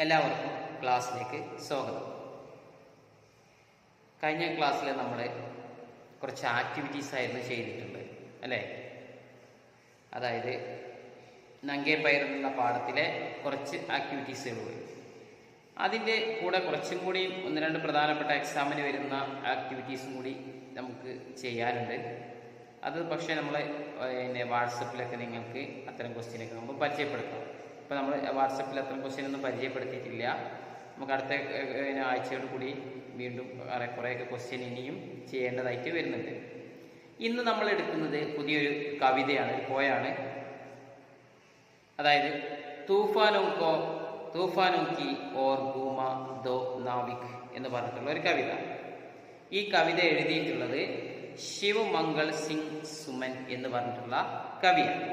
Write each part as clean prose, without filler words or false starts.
എല്ലാവർക്കും ക്ലാസ്സിലേക്ക് സ്വാഗതം. കഴിഞ്ഞ ക്ലാസ്സിൽ നമ്മൾ കുറച്ച് ആക്ടിവിറ്റീസ് ആയിരുന്നു ചെയ്തിട്ടുണ്ട് അല്ലേ? അതായത് നങ്കേ പയർ എന്ന പാഠത്തിലെ കുറച്ച് ആക്ടിവിറ്റീസുകൾ പോയി. അതിൻ്റെ കൂടെ കുറച്ചും കൂടി ഒന്ന് രണ്ട് പ്രധാനപ്പെട്ട എക്സാമിന് വരുന്ന ആക്ടിവിറ്റീസും കൂടി നമുക്ക് ചെയ്യാനുണ്ട്. അത് പക്ഷേ നമ്മൾ വാട്സപ്പിലൊക്കെ നിങ്ങൾക്ക് അത്തരം ക്വസ്റ്റ്യനൊക്കെ നമുക്ക് പരിചയപ്പെടുത്താം. ഇപ്പോൾ നമ്മൾ വാട്സപ്പിൽ അത്തരം ക്വസ്റ്റ്യനൊന്നും പരിചയപ്പെടുത്തിയിട്ടില്ല. നമുക്ക് അടുത്ത ആഴ്ചയോട് കൂടി വീണ്ടും കുറേയൊക്കെ ക്വസ്റ്റ്യൻ ഇനിയും ചെയ്യേണ്ടതായിട്ട് വരുന്നുണ്ട്. ഇന്ന് നമ്മൾ എടുക്കുന്നത് പുതിയൊരു കവിതയാണ്, ഒരു പോയാണ്. അതായത് തൂഫാനോ കി ഓർ ഗൂമ ദോ നാവിക് എന്ന് പറഞ്ഞിട്ടുള്ള ഒരു കവിത. ഈ കവിത എഴുതിയിട്ടുള്ളത് ശിവമംഗൾ സിംഗ് സുമൻ എന്ന് പറഞ്ഞിട്ടുള്ള കവിയാണ്.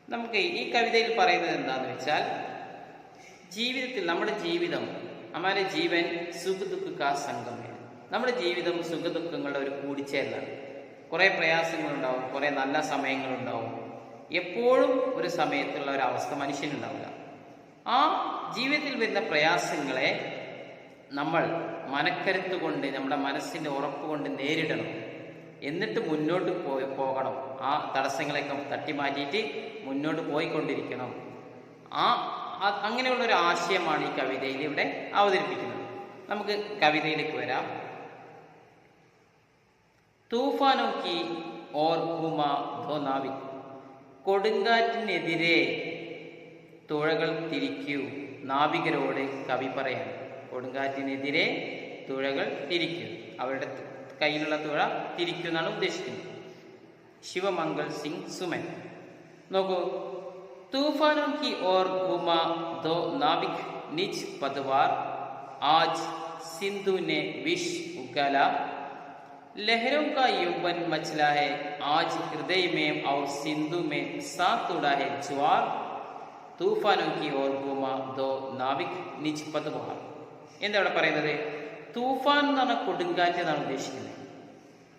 നമുക്ക് ഈ കവിതയിൽ പറയുന്നത് എന്താണെന്ന് വെച്ചാൽ, ജീവിതത്തിൽ നമ്മുടെ ജീവിതം ഹമാരെ ജീവൻ സുഖദുഃഖ കാ സംഗമം. നമ്മുടെ ജീവിതം സുഖദുഃഖങ്ങളുടെ ഒരു കൂടിച്ചേരലാണ്. കുറേ പ്രയാസങ്ങളുണ്ടാവും, കുറേ നല്ല സമയങ്ങളുണ്ടാവും. എപ്പോഴും ഒരു സമയത്തുള്ള ഒരു അവസ്ഥ മനുഷ്യനുണ്ടാവില്ല. ആ ജീവിതത്തിൽ വരുന്ന പ്രയാസങ്ങളെ നമ്മൾ മനക്കരുത്ത് കൊണ്ട്, നമ്മുടെ മനസ്സിൻ്റെ ഉറപ്പ് കൊണ്ട് നേരിടണം. എന്നിട്ട് മുന്നോട്ട് പോകണം. ആ തടസ്സങ്ങളെയൊക്കെ തട്ടി മാറ്റിയിട്ട് മുന്നോട്ട് പോയിക്കൊണ്ടിരിക്കണം. അങ്ങനെയുള്ളൊരു ആശയമാണ് ഈ കവിതയിൽ ഇവിടെ അവതരിപ്പിക്കുന്നത്. നമുക്ക് കവിതയിലേക്ക് വരാം. തൂഫാനോ കി ഓർ ഗൂമ ദോ നാവിക്. കൊടുങ്കാറ്റിനെതിരെ തുഴകൾ തിരിക്കൂ. നാവികരോട് കവി പറയാണ്. കൊടുങ്കാറ്റിനെതിരെ തുഴകൾ തിരിക്കൂ. അവരുടെ കയ്യിലുള്ള തുഴ തിരിക്കൂ എന്നാണ് ഉദ്ദേശിക്കുന്നത്. ശിവമംഗൾ സിംഗ് സുമൻ. നോക്കൂ. തൂഫാനോ കി ഓർ ഗൂമ ദോ നാവിക് നിജ് പദ്വാർ ആജ് സിന്ധു ने विष उगला लहरों का यौवन मचला है आज हृदय में और सिंधु में साथ उड़ा है ज्वार तूफानों की ओर घूमा दो नाविक निज पतवार. എന്താ ഇവിടെ പറയുന്നത്? തൂഫാൻ എന്ന് പറഞ്ഞാൽ കൊടുങ്കാറ്റ് എന്നാണ് ഉദ്ദേശിക്കുന്നത്.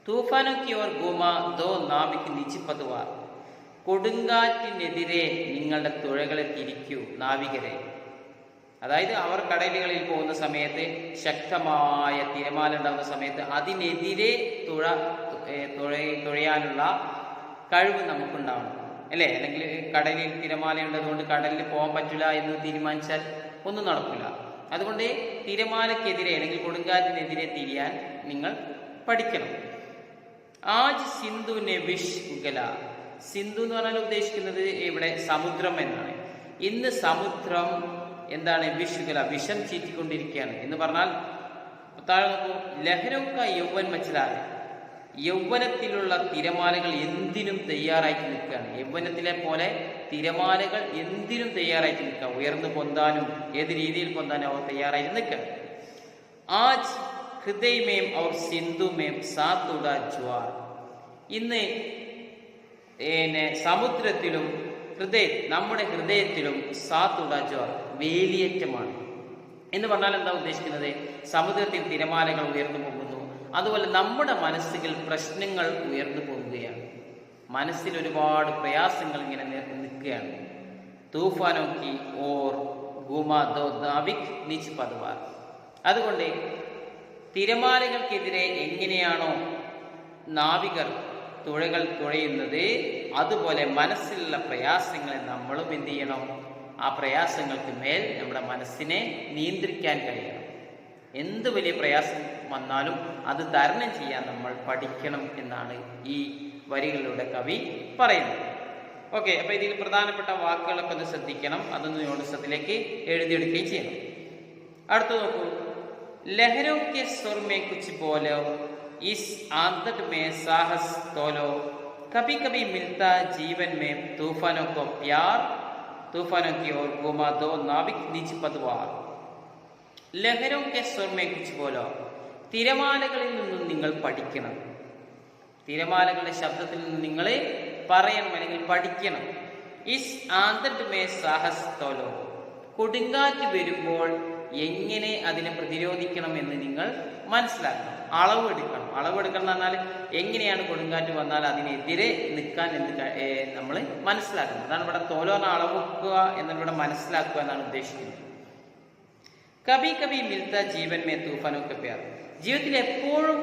തൂഫാനോ കി ഓർ ഗൂമ ദോ നാവിക് നിജ് പദ്വാർ. കൊടുങ്കാറ്റിനെതിരെ നിങ്ങളുടെ തുഴകളെ തിരിക്കൂ നാവികരെ. അതായത് അവർ കടലുകളിൽ പോകുന്ന സമയത്ത്, ശക്തമായ തിരമാല ഉണ്ടാകുന്ന സമയത്ത് അതിനെതിരെ തുഴയാനുള്ള കഴിവ് നമുക്കുണ്ടാവണം അല്ലേ? അല്ലെങ്കിൽ കടലിൽ തിരമാല ഉള്ളതുകൊണ്ട് കടലിൽ പോകാൻ പറ്റില്ല എന്ന് തീരുമാനിച്ചാൽ ഒന്നും നടക്കില്ല. അതുകൊണ്ട് തിരമാലക്കെതിരെ അല്ലെങ്കിൽ കൊടുങ്കാറ്റിനെതിരെ തിരിയാൻ നിങ്ങൾ പഠിക്കണം. ആജ് സിന്ധുനെ വിഷ് ഉഗല. സിന്ധു എന്ന് പറഞ്ഞാൽ ഉദ്ദേശിക്കുന്നത് ഇവിടെ സമുദ്രം എന്നാണ്. ഇന്ന് സമുദ്രം എന്താണ്? വിഷുകല, വിഷം ചീറ്റിക്കൊണ്ടിരിക്കുകയാണ് എന്ന് പറഞ്ഞാൽ താഴെ നോക്കൂ. ലഹരൊക്ക യൗവൻ മച്ചിലാണ്. യൗവനത്തിലുള്ള തിരമാലകൾ എന്തിനും തയ്യാറായിട്ട് നിൽക്കുകയാണ്. യൗവനത്തിലെ പോലെ തിരമാലകൾ എന്തിനും തയ്യാറായിട്ട് നിൽക്കുക. ഉയർന്നു പൊന്താനും ഏത് രീതിയിൽ പൊന്താനും അവർ തയ്യാറായിട്ട് നിൽക്കണം. ആജ് ഹൃദയമേം അവർ സിന്ധുമേം സാത്തുട ജ്വാർ. ഇന്ന് സമുദ്രത്തിലും നമ്മുടെ ഹൃദയത്തിലും സാത്തുട ജ്വാർ, വേലിയേറ്റമാണ് എന്ന് പറഞ്ഞാൽ എന്താ ഉദ്ദേശിക്കുന്നത്? സമുദ്രത്തിൽ തിരമാലകൾ ഉയർന്നു പോകുന്നു. അതുപോലെ നമ്മുടെ മനസ്സുകൾ പ്രശ്നങ്ങൾ ഉയർന്നു പോകുകയാണ്. മനസ്സിൽ ഒരുപാട് പ്രയാസങ്ങൾ ഇങ്ങനെ നിൽക്കുകയാണ്. തൂഫാനോ കി ഓർ ഗൂമ ദോ നാവിക് നിജ് പദ്വാർ. അതുകൊണ്ട് തിരമാലകൾക്കെതിരെ എങ്ങനെയാണോ നാവികർ തുഴകൾ തുഴയുന്നത്, അതുപോലെ മനസ്സിലുള്ള പ്രയാസങ്ങളെ നമ്മളും എന്ത് ചെയ്യണം? ആ പ്രയാസങ്ങൾക്ക് മേൽ നമ്മുടെ മനസ്സിനെ നിയന്ത്രിക്കാൻ കഴിയണം. എന്ത് വലിയ പ്രയാസം വന്നാലും അത് തരണം ചെയ്യാൻ നമ്മൾ പഠിക്കണം എന്നാണ് ഈ വരികളിലൂടെ കവി പറയുന്നത്. ഓക്കെ, അപ്പൊ ഇതിൽ പ്രധാനപ്പെട്ട വാക്കുകളൊക്കെ ഒന്ന് ശ്രദ്ധിക്കണം. അതൊന്ന് നോട്ട്സിലേക്ക് എഴുതിയെടുക്കുകയും ചെയ്യണം. അടുത്ത നോക്കൂ. ലഹരോं के सुर में कुछ बोलो इस आदत में साहस तोलो कभी कभी मिलता जीवन में तूफानों को प्यार तूफानों की ओर घुमा दो नाविक निज पतवार. ലഹരോं के सुर में कुछ बोलो. തിരമാലകളിൽ നിന്നും നിങ്ങൾ പഠിക്കണം. തിരമാലകളുടെ ശബ്ദത്തിൽ നിന്ന് നിങ്ങൾ പറയണം അല്ലെങ്കിൽ പഠിക്കണം. Is ആദത് may Sahas തോലോ. കൊടുങ്കാറ്റ് വരുമ്പോൾ എങ്ങനെ അതിനെ പ്രതിരോധിക്കണം എന്ന് നിങ്ങൾ മനസ്സിലാക്കണം. അളവെടുക്കണം. അളവെടുക്കണം എന്ന് പറഞ്ഞാൽ എങ്ങനെയാണ് കൊടുങ്കാറ്റ് വന്നാൽ അതിനെതിരെ നിൽക്കാൻ എന്ന് നമ്മൾ മനസ്സിലാക്കണം. അതാണ് ഇവിടെ തോലോന അളവെക്കുക എന്നിവിടെ മനസ്സിലാക്കുക എന്നാണ് ഉദ്ദേശിക്കുന്നത്. കബി കബി മിൽത്ത ജീവൻ മേ തൂഫാനൊക്കെ പ്യാർ. ജീവിതത്തിൽ എപ്പോഴും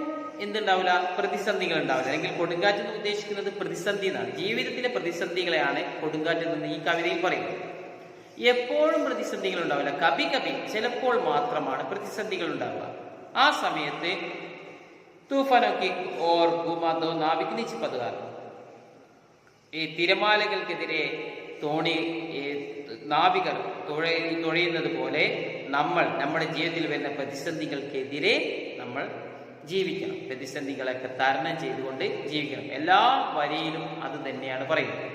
എന്തുണ്ടാവില്ല, പ്രതിസന്ധികൾ ഉണ്ടാവില്ല. അല്ലെങ്കിൽ കൊടുങ്കാറ്റ് എന്ന് ഉദ്ദേശിക്കുന്നത് പ്രതിസന്ധി എന്നാണ്. ജീവിതത്തിലെ പ്രതിസന്ധികളെയാണ് കൊടുങ്കാറ്റ് എന്ന് ഈ കവിതയിൽ പറയുന്നത്. എപ്പോഴും പ്രതിസന്ധികൾ ഉണ്ടാവില്ല, കബി കബി ചിലപ്പോൾ മാത്രമാണ് പ്രതിസന്ധികൾ ഉണ്ടാവുക. ആ സമയത്ത് തൂഫാനൊക്കെ ഓർ ഭൂമാതോ നാവിക് നീച്ച് പതുകാർ, ഈ തിരമാലകൾക്കെതിരെ നാവികർ തുഴയുന്നത് പോലെ നമ്മൾ നമ്മുടെ ജീവിതത്തിൽ വരുന്ന പ്രതിസന്ധികൾക്കെതിരെ നമ്മൾ ജീവിക്കണം. പ്രതിസന്ധികളൊക്കെ തരണം ചെയ്തുകൊണ്ട് ജീവിക്കണം. എല്ലാ വരിയിലും അത് തന്നെയാണ് പറയുന്നത്.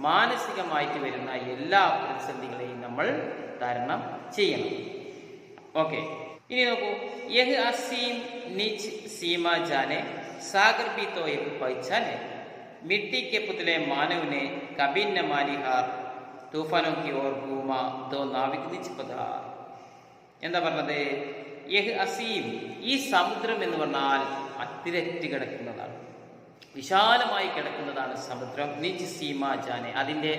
മാനസികമായിട്ട് വരുന്ന എല്ലാ പ്രതിസന്ധികളെയും നമ്മൾ തരണം ചെയ്യണം. ഓക്കെ, ഇനി നോക്കൂ. യഹ് അസീം നിച്ച് സീമ ജാനെ സാഗർ ബി തോ യഹ് പഹ്ചാനെ മിट्टी के पुतले मानव ने कभी न मानी हार तूफानों की ओर घूमा दो नाविक निज पधार. എന്താ പറഞ്ഞത്? യഹ് അസീം, ഈ സമുദ്രം എന്ന് പറഞ്ഞാൽ അതിരറ്റ് കിടക്കുന്നതാണ്, വിശാലമായി കിടക്കുന്നതാണ് സമുദ്രം. നിജ് സീമ ജാനെ, അതിൻ്റെ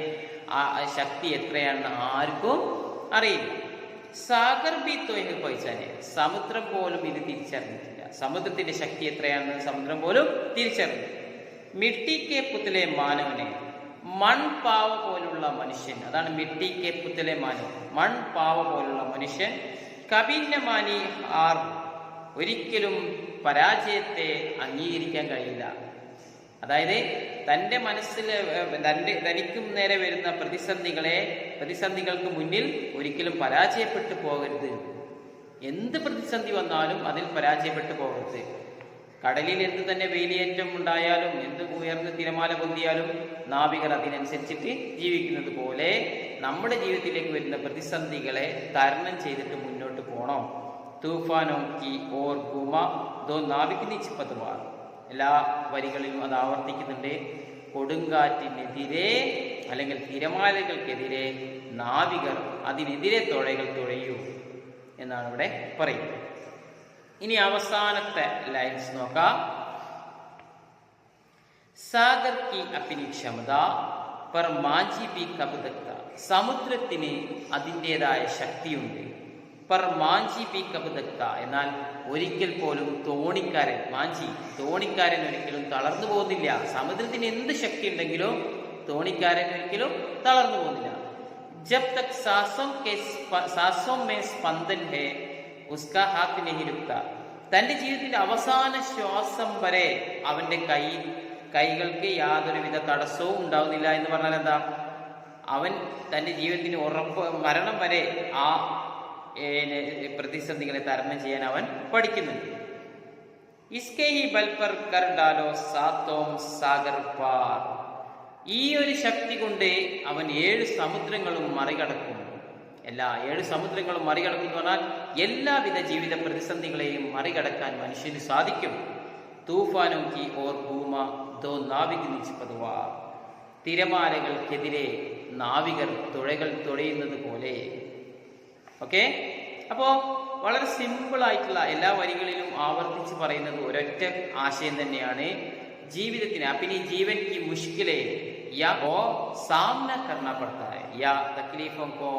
ശക്തി എത്രയാണെന്ന് ആർക്കും അറിയില്ല. സാഗർ ബി തോയ് പൈച്ചാനെ, സമുദ്രം പോലും ഇത് തിരിച്ചറിഞ്ഞിട്ടില്ല. സമുദ്രത്തിന്റെ ശക്തി എത്രയാണെന്ന് സമുദ്രം പോലും തിരിച്ചറിഞ്ഞു. മിട്ടി കെ പുത്തലെ മാനവനെ, മൺപാവ പോലുള്ള മനുഷ്യൻ, അതാണ് മിട്ടി കെ പുത്തലെ മാനവൻ, മൺപാവ പോലുള്ള മനുഷ്യൻ. കബീന മാനി ആർ, ഒരിക്കലും പരാജയത്തെ അംഗീകരിക്കാൻ കഴിയില്ല. അതായത് തൻ്റെ മനസ്സിൽ തനിക്കും നേരെ വരുന്ന പ്രതിസന്ധികൾക്ക് മുന്നിൽ ഒരിക്കലും പരാജയപ്പെട്ടു പോകരുത്. എന്ത് പ്രതിസന്ധി വന്നാലും അതിൽ പരാജയപ്പെട്ടു പോകരുത്. കടലിൽ എന്ത് തന്നെ വേലിയേറ്റം ഉണ്ടായാലും, എന്ത് ഉയർന്ന തിരമാല പൊന്തിയാലും നാവികർ അതിനനുസരിച്ചിട്ട് ജീവിക്കുന്നത് പോലെ നമ്മുടെ ജീവിതത്തിലേക്ക് വരുന്ന പ്രതിസന്ധികളെ തരണം ചെയ്തിട്ട് മുന്നോട്ട് പോകണം. തൂഫാനോ കി ഓർ ഗുമ ദോ നാവിക് നീച്ച് പതുവാർ. എല്ലാ വരികളിലും അത് ആവർത്തിക്കുന്നുണ്ട്. കൊടുങ്കാറ്റിനെതിരെ അല്ലെങ്കിൽ തിരമാലകൾക്കെതിരെ നാവികർ അതിനെതിരെ തുഴയൂ എന്നാണ് ഇവിടെ പറയുന്നത്. ഇനി അവസാനത്തെ ലൈൻസ് നോക്കാം. സാഗർ കി അപ്നി ക്ഷമത പർ മാഞ്ചി ബി കബ് തക്ത. സമുദ്രത്തിന് അതിൻ്റെതായ ശക്തിയുണ്ട്. പർ മാഞ്ചി ബി കബ് തക്ത, എന്നാൽ ഒരിക്കൽ പോലും തോണിക്കാരൻ ഒരിക്കലും തളർന്നു പോകുന്നില്ല. സമുദ്രത്തിന് എന്ത് ശക്തി ഉണ്ടെങ്കിലും തോണിക്കാരൻ ഒരിക്കലും തളർന്നു പോകുന്നില്ല. ജബ് തക് സാസോം മേ സ്പന്ദൻ ഹേ ഉസ്കാ ഹാത്ത് നഹി രുക്ത. തൻ്റെ ജീവിതത്തിന്റെ അവസാന ശ്വാസം വരെ അവന്റെ കൈകൾക്ക് യാതൊരുവിധ തടസ്സവും ഉണ്ടാവുന്നില്ല എന്ന് പറഞ്ഞാൽ എന്താ? അവൻ തൻ്റെ ജീവിതത്തിന് മരണം വരെ ആ പ്രതിസന്ധികളെ തരണം ചെയ്യാൻ അവൻ പഠിക്കുന്നുണ്ട്. ഇസ്കെ ഹി ബൽ പർ കർ ഡാലോ സാത്തോം സാഗർ പാർ. ഈ ഒരു ശക്തി കൊണ്ട് അവൻ 7 സമുദ്രങ്ങളും മറികടക്കും. എല്ലാ 7 സമുദ്രങ്ങളും മറികടക്കും എന്ന് പറഞ്ഞാൽ എല്ലാവിധ ജീവിത പ്രതിസന്ധികളെയും മറികടക്കാൻ മനുഷ്യന് സാധിക്കും. തൂഫാനോ കി ഓർ ഭൂമ ദോ നാവിക് നിച്ച് പതുവാർ. തിരമാലകൾക്കെതിരെ നാവികർ തുഴയുന്നത് പോലെ. ഓക്കെ, അപ്പോൾ വളരെ സിമ്പിൾ ആയിട്ടുള്ള എല്ലാ വരികളിലും ആവർത്തിച്ച് പറയുന്നത് ഒരൊറ്റ ആശയം തന്നെയാണ്. ജീവിതത്തിന് अपनी जीवन की मुश्किलें या वो सामना करना पड़ता है या तकलीफों को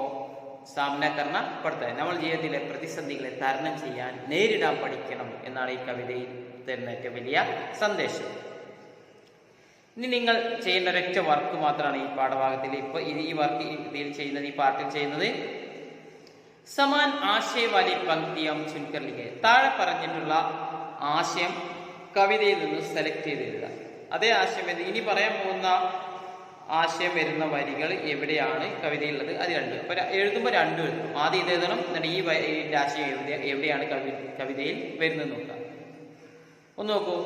सामना करना पड़ता है. നമ്മൾ ജീവിതത്തിലെ പ്രതിസന്ധികളെ തരണം ചെയ്യാൻ നേരിടാൻ പഠിക്കണം എന്നാണ് ഈ കവിതയിൽ തരുന്ന ഏറ്റവും വലിയ സന്ദേശം. ഇനി നിങ്ങൾ ചെയ്യേണ്ട ഒരൊറ്റ വർക്ക് മാത്രമാണ് ഈ പാഠഭാഗത്തിൽ ഇപ്പോൾ ഈ വർക്ക് ഇതിൽ ചെയ്യുന്നത്, ഈ പാർട്ടിൽ ചെയ്യുന്നത്. സമാൻ ആശയവാലി പങ്ക്തിയം ചുൻകർ ലിഖേ. താഴെ പറഞ്ഞിട്ടുള്ള ആശയം കവിതയിൽ നിന്ന് സെലക്ട് ചെയ്ത് എഴുതുക. അതേ ആശയം ഇനി പറയാൻ പോകുന്ന ആശയം വരുന്ന വരികൾ എവിടെയാണ് കവിതയുള്ളത് അത് രണ്ടും. അപ്പോൾ എഴുതുമ്പോൾ രണ്ടും എഴുതും. ആദ്യം ഇത് എഴുതണം, എന്നിട്ട് ഈ ആശയം എവിടെയാണ് കവിതയിൽ വരുന്നത് നോക്കാം. ഒന്ന് നോക്കൂ.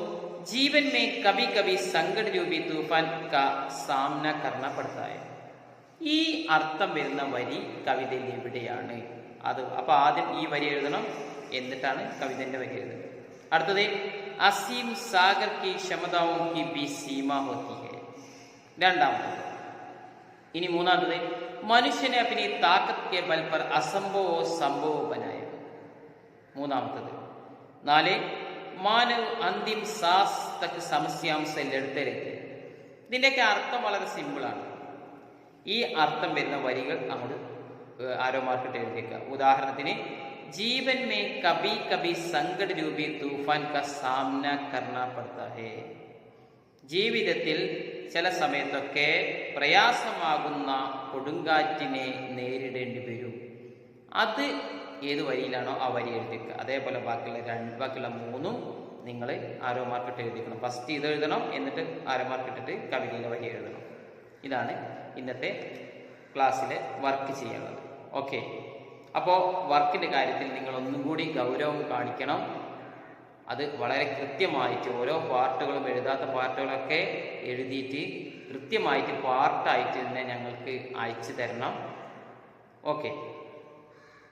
ജീവൻ മേ കഭി കഭി സങ്കട രൂപി തൂഫാൻ കാ സാമന കർണ പഡ്താ ഹൈ. ഈ അർത്ഥം വരുന്ന വരി കവിതയിൽ എവിടെയാണ് അത്? അപ്പൊ ആദ്യം ഈ വരി എഴുതണം, എന്നിട്ടാണ് കവിതന്റെ വരി എഴുതുന്നത്. അടുത്തത് അസീം സാഗർ കി ക്ഷമതാओं की भी सीमा होती है. രണ്ടാമത്തത്. ഇനി മൂന്നാമത്തത് മനുഷ്യനെ अपनी ताकत के बल पर असंभव संभव बनाया. മൂന്നാമത്തത്. 4 മാനവ് അന്തിം സാസ് തക് സമസ്യാം സെ ലഡ്തെ രഹേ. ഇതിൻ്റെയൊക്കെ അർത്ഥം വളരെ സിമ്പിളാണ്. ഈ അർത്ഥം വരുന്ന വരികൾ നമ്മൾ ആരോ മാർക്കിട്ട് എഴുതിയേക്കുക. ഉദാഹരണത്തിന് जीवन में कभी कभी संकट रूपी तूफान का सामना करना पड़ता है. ജീവിതത്തിൽ ചില സമയത്തൊക്കെ പ്രയാസമാകുന്ന കൊടുങ്കാറ്റിനെ നേരിടേണ്ടി വരും. അത് ഏത് വരിയിലാണോ ആ വരി എഴുതിക്കുക. അതേപോലെ ബാക്കിയുള്ള മൂന്നും നിങ്ങൾ ആരോ മാർക്കിട്ട് എഴുതിക്കണം. ഫസ്റ്റ് ഇത് എഴുതണം, എന്നിട്ട് ആരോ മാർക്കിട്ടിട്ട് കവിതയിലെ വരി എഴുതണം. ഇതാണ് ഇന്നത്തെ ക്ലാസ്സിലെ വർക്ക് ചെയ്യാനുള്ളത്. ഓക്കെ, അപ്പോൾ വർക്കിൻ്റെ കാര്യത്തിൽ നിങ്ങൾ ഒന്നും കൂടി ഗൗരവം കാണിക്കണം. അത് വളരെ കൃത്യമായിട്ട് ഓരോ പാർട്ടുകളും, എഴുതാത്ത പാർട്ടുകളൊക്കെ എഴുതിയിട്ട് കൃത്യമായിട്ട് പാർട്ടായിട്ട് തന്നെ ഞങ്ങൾക്ക് അയച്ചു തരണം. ഓക്കെ.